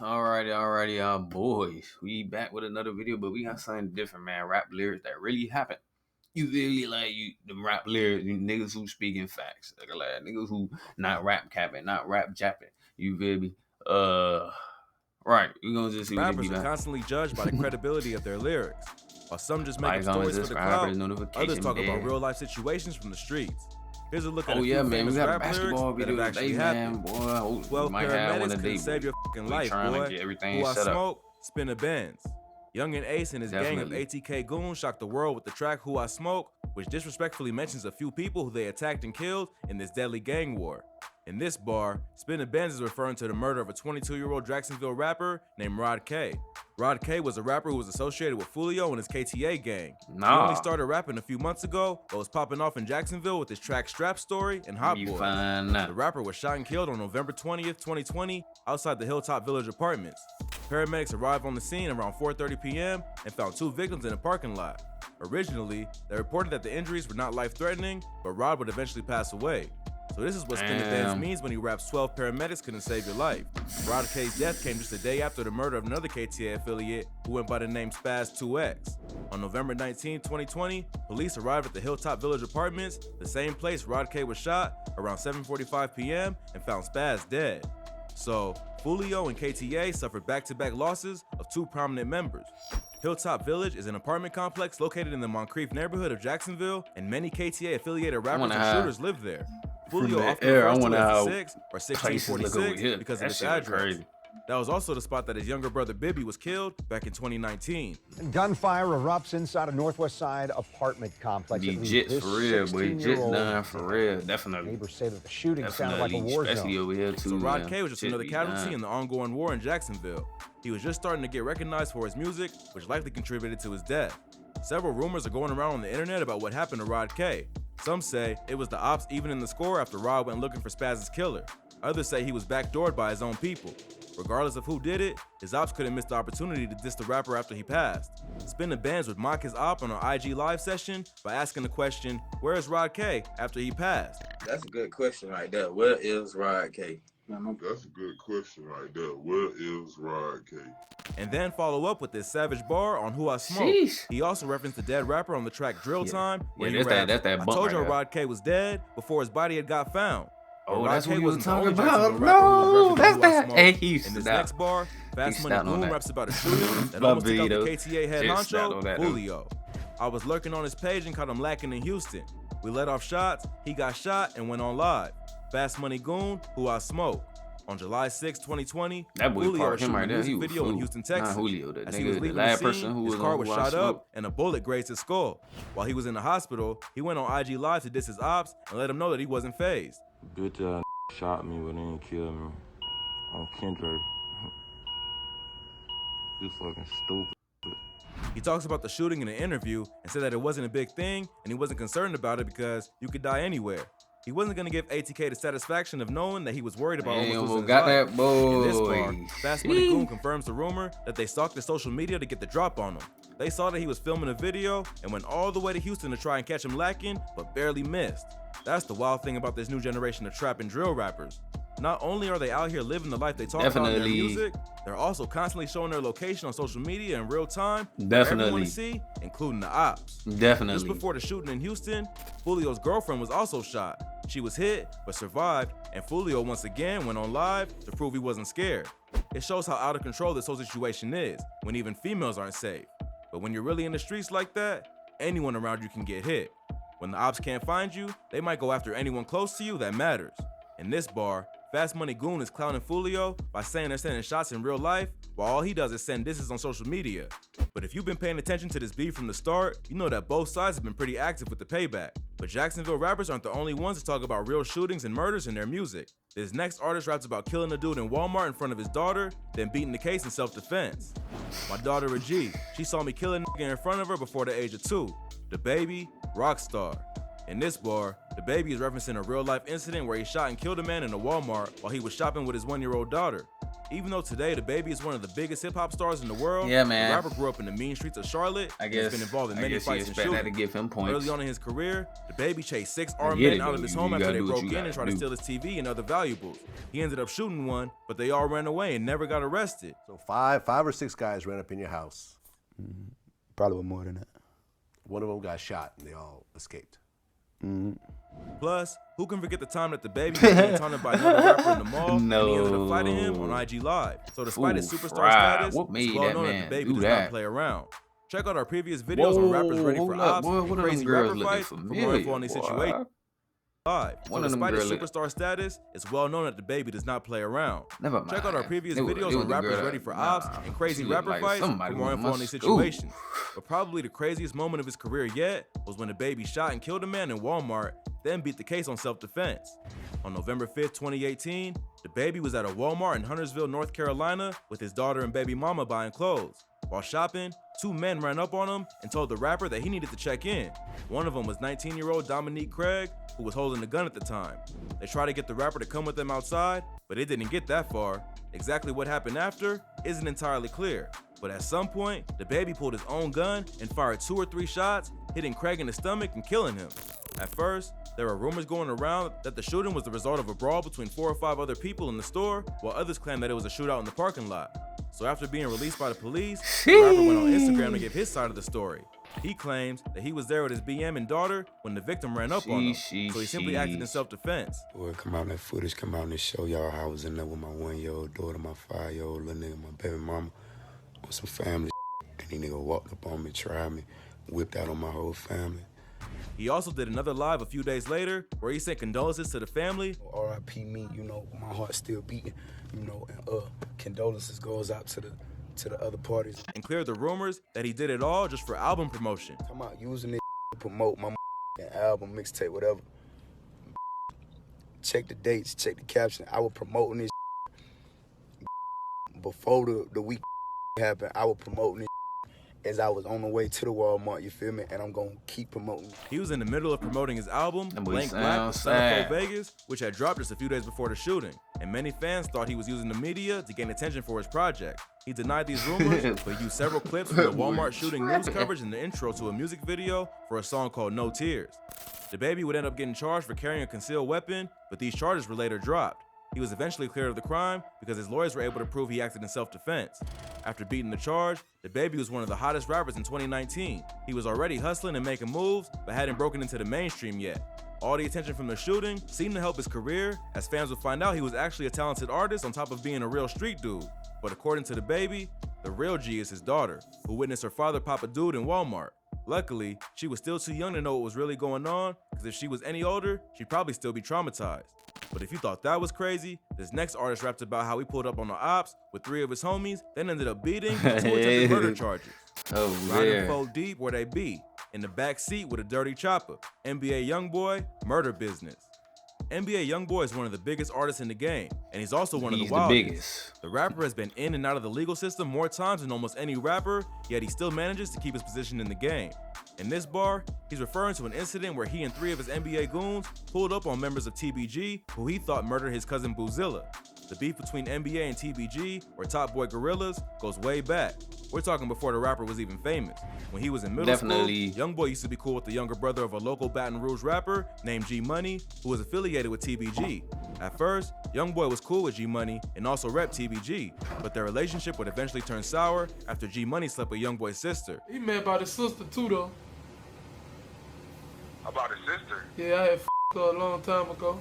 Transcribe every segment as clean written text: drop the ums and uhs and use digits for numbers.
Alrighty, boys. We back with another video, but we got something different, man. Rap lyrics that really happen. You really like the rap lyrics, you niggas who speaking facts. Like niggas who not rap capping, not rap japping. You feel me? Right. We gonna just see what they be Rappers are like. constantly judged by the credibility of their lyrics. While some just make Like, up comment, stories for the subscribe, clout, notification others talk about bell. real life situations from the streets. Here's a look at Oh a yeah, few man. We famous got a rap lyrics basketball that video have today, actually man. happened. Boy, we 12 might have one paramedics today, couldn't save boy. your fucking We life, trying to boy. get everything Who I set up. Smoke, spin a Benz. Young and Ace and his gang of Definitely. ATK goons shocked the world with the track Who I Smoke, which disrespectfully mentions a few people who they attacked and killed in this deadly gang war. In this bar, Spin a Benz is referring to the murder of a 22-year-old Jacksonville rapper named Rod K. Rod K was a rapper who was associated with Foolio and his KTA gang. He only started rapping a few months ago, but was popping off in Jacksonville with his track Strap Story and Hot You Boys. find out. The rapper was shot and killed on November 20th, 2020, outside the Hilltop Village Apartments. Paramedics arrived on the scene around 4:30 p.m. and found two victims in a parking lot. Originally, they reported that the injuries were not life-threatening, but Rod would eventually pass away. So this is what Spin a Benz means when he raps 12 paramedics couldn't save your life. Rod K's death came just a day after the murder of another KTA affiliate who went by the name Spaz 2X. On November 19, 2020, police arrived at the Hilltop Village Apartments, the same place Rod K was shot, around 7:45 p.m. and found Spaz dead. So, Foolio and KTA suffered back-to-back losses of two prominent members. Hilltop Village is an apartment complex located in the Moncrief neighborhood of Jacksonville, and many KTA-affiliated rappers and shooters live there. Foolio often refers to it as the 6 or 1646 because of its address. Crazy. That was also the spot that his younger brother Bibby was killed back in 2019. Gunfire erupts inside a Northwest Side apartment complex. Jits for real, boy. Jits done for real, definitely. Neighbors say that the shooting sounded like a war especially zone. over here too. So Rod K was just another casualty in the ongoing war in Jacksonville. He was just starting to get recognized for his music, which likely contributed to his death. Several rumors are going around on the internet about what happened to Rod K. Some say it was the ops even in the score after Rod went looking for Spaz's killer. Others say he was backdoored by his own people. Regardless of who did it, his ops couldn't miss the opportunity to diss the rapper after he passed. Spin a Benz would mock his op on an IG live session by asking the question, "Where is Rod K?" after he passed. That's a good question right there. Where is Rod K? That's a good question right there. Where is Rod K? And then follow up with this savage bar on Who I Smoke. Sheesh. He also referenced the dead rapper on the track Drill Time, where he that's raps, that "I bump told you right there. Rod K was dead before his body had got found." Oh, Rod that's K what we wasn't was the talking only about. Jacksonville rapper who was No, referencing that's Who I that. Smoke. Hey, he In this stopped. next bar, Fast He Money stopped on Goon that. raps about a shooting that My almost took out the video. KTA head Just stopped honcho, on that, though. Foolio. I was lurking on his page and caught him lacking in Houston. We let off shots, he got shot and went on live. Fast Money Goon, Who I Smoke. On July 6, 2020, That boy Julio parked was him shooting right a there. music He was video in fool. Houston, Not Texas. Julio, the As he nigga, was the leaving last the person scene, who his was car on was Who I shot Smoke. up and a bullet grazed his skull. While he was in the hospital, he went on IG Live to diss his ops and let him know that he wasn't phased. Bitch shot me but they didn't kill me. On Kendrick. You fucking stupid. He talks about the shooting in an interview and said that it wasn't a big thing and he wasn't concerned about it because you could die anywhere. He wasn't going to give ATK the satisfaction of knowing that he was worried about almost losing his got life. that boy. In this bar, Fast Money Goon confirms the rumor that they stalked his social media to get the drop on him. They saw that he was filming a video and went all the way to Houston to try and catch him lacking, but barely missed. That's the wild thing about this new generation of trap and drill rappers. Not only are they out here living the life they talk about in their music, they're also constantly showing their location on social media in real time for everyone to see, including the ops. Just before the shooting in Houston, Foolio's girlfriend was also shot. She was hit, but survived, and Foolio once again went on live to prove he wasn't scared. It shows how out of control this whole situation is, when even females aren't safe. But when you're really in the streets like that, anyone around you can get hit. When the ops can't find you, they might go after anyone close to you that matters. In this bar, Fast Money Goon is clowning Foolio by saying they're sending shots in real life, while all he does is send disses on social media. But if you've been paying attention to this beef from the start, you know that both sides have been pretty active with the payback. But Jacksonville rappers aren't the only ones to talk about real shootings and murders in their music. This next artist raps about killing a dude in Walmart in front of his daughter, then beating the case in self-defense. My daughter a G, she saw me kill a nigga in front of her before the age of 2. The baby, Rockstar. In this bar, the baby is referencing a real-life incident where he shot and killed a man in a Walmart while he was shopping with his 1-year-old daughter. Even though today DaBaby is one of the biggest hip-hop stars in the world, Yeah, man. the rapper grew up in the mean streets of Charlotte I and guess has been involved in many fights and expect that to shootings. give him points. Early on in his career, DaBaby chased 6 armed get men it, out of though. his You home after gotta they do what broke you in and gotta tried to do. steal his TV and other valuables. He ended up shooting one, but they all ran away and never got arrested. So five or six guys ran up in your house. Probably with more than that. One of them got shot and they all escaped. Plus, who can forget the time that DaBaby was being taunted by another rapper in the mall and he ended up fighting him on IG Live. So despite his Ooh, superstar fried. status, What made it's well that known man that DaBaby do does that? not play around. Check out our previous videos on rappers ready for hold up, ops boy, and one of them crazy girls rapper looking fights for more familiar, info on these boy. situations. Live. So One of them despite his girl superstar status, it's well known that DaBaby does not play around. Never mind. Check out our previous It was videos the on rappers girl ready that- for ops nah, and crazy she looked rapper like fights for somebody more went info to on these my school. situations. But probably the craziest moment of his career yet was when DaBaby shot and killed a man in Walmart, then beat the case on self-defense. On November 5th, 2018, DaBaby was at a Walmart in Huntersville, North Carolina with his daughter and baby mama buying clothes. While shopping, 2 men ran up on him and told the rapper that he needed to check in. One of them was 19-year-old Dominique Craig, who was holding a gun at the time. They tried to get the rapper to come with them outside, but it didn't get that far. Exactly what happened after isn't entirely clear, but at some point, DaBaby pulled his own gun and fired 2 or 3 shots, hitting Craig in the stomach and killing him. At first, there were rumors going around that the shooting was the result of a brawl between 4 or 5 other people in the store, while others claimed that it was a shootout in the parking lot. So after being released by the police, the rapper went on Instagram to give his side of the story. He claims that he was there with his BM and daughter when the victim ran up on him, so he simply acted in self-defense. Boy, come out that footage, come out and show y'all how I was in there with my 1-year-old daughter, my 5-year-old little nigga, my baby mama, on some family and he nigga walked up on me, tried me, whipped out on my whole family. He also did another live a few days later where he sent condolences to the family. R.I.P. me, you know, my heart's still beating, you know, and condolences goes out to the other parties. And cleared the rumors that he did it all just for album promotion. Come out using this to promote my album, mixtape, whatever. Check the dates, check the caption. I was promoting this before the week happened. I was promoting it as I was on the way to the Walmart, you feel me? And I'm gonna keep promoting. He was in the middle of promoting his album, That boy Blank Black, sounds with Centerfold sad. Vegas, which had dropped just a few days before the shooting. And many fans thought he was using the media to gain attention for his project. He denied these rumors, but used several clips from the Walmart shooting news coverage in the intro to a music video for a song called No Tears. DaBaby would end up getting charged for carrying a concealed weapon, but these charges were later dropped. He was eventually cleared of the crime because his lawyers were able to prove he acted in self-defense. After beating the charge, DaBaby was one of the hottest rappers in 2019. He was already hustling and making moves, but hadn't broken into the mainstream yet. All the attention from the shooting seemed to help his career, as fans would find out he was actually a talented artist on top of being a real street dude. But according to DaBaby, the real G is his daughter, who witnessed her father pop a dude in Walmart. Luckily, she was still too young to know what was really going on, because if she was any older, she'd probably still be traumatized. But if you thought that was crazy, this next artist rapped about how he pulled up on the ops with 3 of his homies, then ended up beating 2 attempted murder charges. Oh, Riding yeah. 4 deep where they be, in the back seat with a dirty chopper. NBA Youngboy, murder business. NBA Youngboy is one of the biggest artists in the game, and he's also one of He's the the wildest. biggest. The rapper has been in and out of the legal system more times than almost any rapper, yet he still manages to keep his position in the game. In this bar, he's referring to an incident where he and 3 of his NBA goons pulled up on members of TBG who he thought murdered his cousin Boozilla. The beef between NBA and TBG, or Top Boy Gorillas, goes way back. We're talking before the rapper was even famous. When he was in middle Definitely. school, Youngboy used to be cool with the younger brother of a local Baton Rouge rapper named G Money, who was affiliated with TBG. At first, Youngboy was cool with G Money and also repped TBG, but their relationship would eventually turn sour after G Money slept with Youngboy's sister. He mad about his sister too, though. About his sister. Yeah, I had her a long time ago.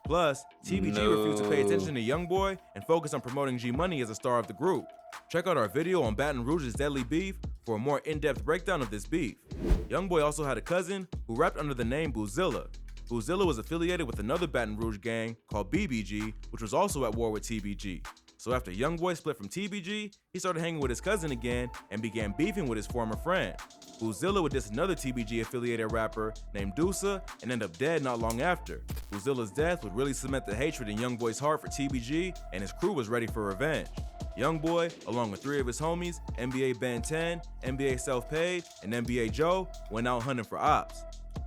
Plus, TBG refused to pay attention to Youngboy and focused on promoting G Money as a star of the group. Check out our video on Baton Rouge's deadly beef for a more in-depth breakdown of this beef. Youngboy also had a cousin who rapped under the name Boozilla. Boozilla was affiliated with another Baton Rouge gang called BBG, which was also at war with TBG. So after Youngboy split from TBG, he started hanging with his cousin again and began beefing with his former friend. Boozilla would diss another TBG affiliated rapper named Deusa and end up dead not long after. Boozilla's death would really cement the hatred in Youngboy's heart for TBG, and his crew was ready for revenge. Youngboy, along with 3 of his homies, NBA Ben 10, NBA Self-Paid, and NBA Joe, went out hunting for ops.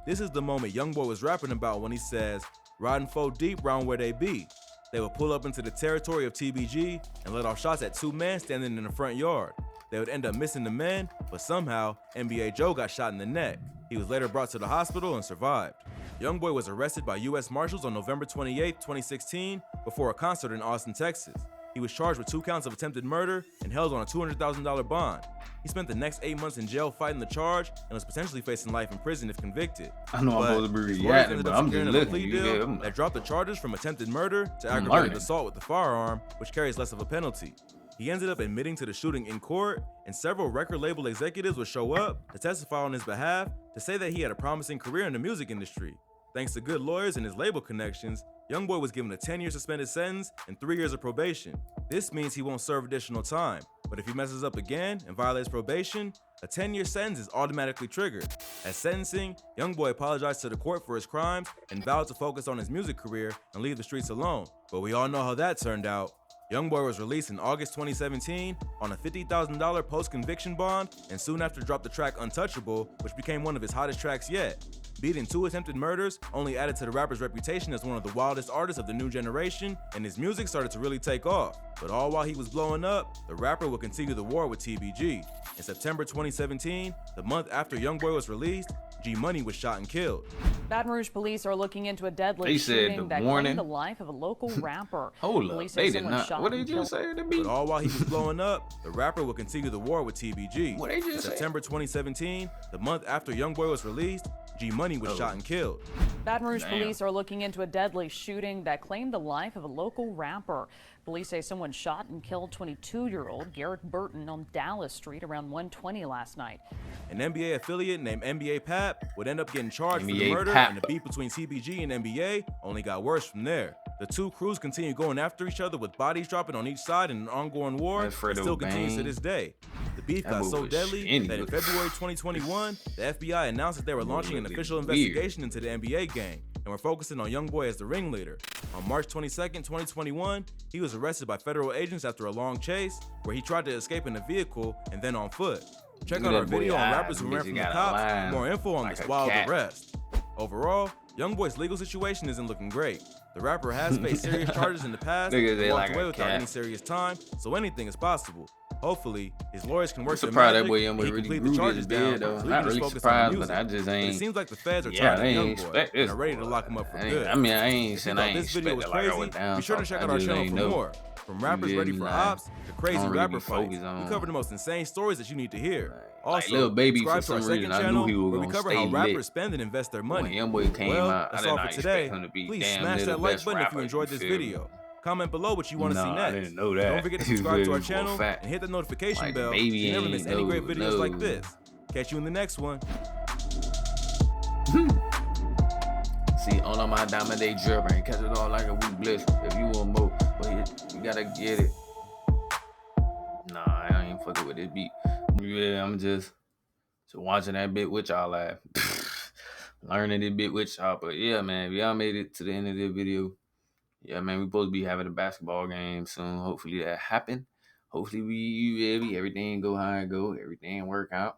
This is the moment Youngboy was rapping about when he says, "Riding 4 deep round where they be." They would pull up into the territory of TBG and let off shots at 2 men standing in the front yard. They would end up missing the men, but somehow NBA Joe got shot in the neck. He was later brought to the hospital and survived. Youngboy was arrested by U.S. Marshals on November 28, 2016, before a concert in Austin, Texas. He was charged with 2 counts of attempted murder and held on a $200,000 bond. He spent the next 8 months in jail fighting the charge and was potentially facing life in prison if convicted. I know But I'm supposed to be his lawyers reacting, ended but up I'm securing just a looking. plea You deal feel me? that dropped the charges from attempted murder to I'm aggravated learning. assault with a firearm, which carries less of a penalty. He ended up admitting to the shooting in court, and several record label executives would show up to testify on his behalf to say that he had a promising career in the music industry. Thanks to good lawyers and his label connections, Youngboy was given a 10-year suspended sentence and 3 years of probation. This means he won't serve additional time, but if he messes up again and violates probation, a 10-year sentence is automatically triggered. At sentencing, Youngboy apologized to the court for his crimes and vowed to focus on his music career and leave the streets alone. But we all know how that turned out. Youngboy was released in August 2017 on a $50,000 post-conviction bond and soon after dropped the track Untouchable, which became one of his hottest tracks yet. Beating 2 attempted murders only added to the rapper's reputation as one of the wildest artists of the new generation, and his music started to really take off. But all while he was blowing up, the rapper would continue the war with TBG. In September 2017, the month after Youngboy was released, G Money was shot and killed. Baton Rouge police are looking into a deadly They said shooting the that warning. claimed the life of a local rapper. Hold up, Police they say did someone not. shot What and they killed- just say to But me? all while he was blowing up, the rapper would continue the war with TBG. What they In just say? September 2017, the month after Youngboy was released, G Money was shot and killed. Baton Rouge Damn. police are looking into a deadly shooting that claimed the life of a local rapper. Police say someone shot and killed 22-year-old Garrett Burton on Dallas Street around 1:20 last night. An NBA affiliate named NBA Pap would end up getting charged for the NBA murder, Pap. and the beef between TBG and NBA only got worse from there. The two crews continue going after each other with bodies dropping on each side in an ongoing war That that Fredo still continues to Bang. this day. The beef That got boy so was deadly skinny, that in but- February 2021, the FBI announced that they were launching an looked official weird. investigation into the NBA gang and were focusing on Youngboy as the ringleader. On March 22nd, 2021, he was arrested by federal agents after a long chase where he tried to escape in a vehicle and then on foot. Check Look out at our that boy video on eyes, rappers who ran bitch, he from the got a cops line for more info on like this a wild cat. arrest. Overall, Youngboy's legal situation isn't looking great. The rapper has faced serious charges in the past Niggas, and they walked like away a without cat. any serious time, so anything is possible. Hopefully, his lawyers can work their Surprised that magic boy and Youngboy he can really plead grew the this charges down beard, though. so he Not can just really focus on surprised, the but music. I just But it ain't. seems like the feds are Yeah, tired they ain't of Youngboy expect and this. are ready to lock him up for I good. mean, I ain't If you saying thought I ain't this video was expecting like I crazy, went down. be sure to south. check I out our just channel ain't for know. more. From rappers feel ready me? for Like, ops to crazy don't really rapper be fights, focused on- we cover the most insane stories that you need to hear. Like Also, Lil Baby, subscribe for to our some second reason, I knew channel he was where we gonna cover stay how lit. rappers spend and invest their When money. Youngboy came Well, out, I that's did all not for today. expect him to be Please damn smash near that the like best button if you rapper, enjoyed you this feel me? video. Comment below what you want to see Nah, next. I didn't know that. Don't forget to You subscribe feel to our me? For a channel fact. and hit the notification Like, bell so Baby you never ain't miss any great no- videos like no. this. Catch you in the next one. See, all of my Diamond Day dripping, catch it all like a weak bliss. If you want more, but you gotta get it. Nah, I ain't fucking with this beat. Yeah, I'm just watching that bit with y'all at. Learning this bit with y'all. But yeah, man, if y'all made it to the end of this video, yeah, man, we supposed to be having a basketball game soon. Hopefully that happen. Hopefully everything go how it go, everything work out.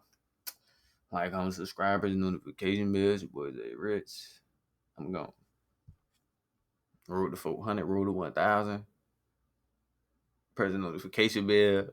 Like, comment, subscribers, notification bells. Your boy Jay Rich. I'm gone. Road to 400, road to 1,000. Press the notification bell.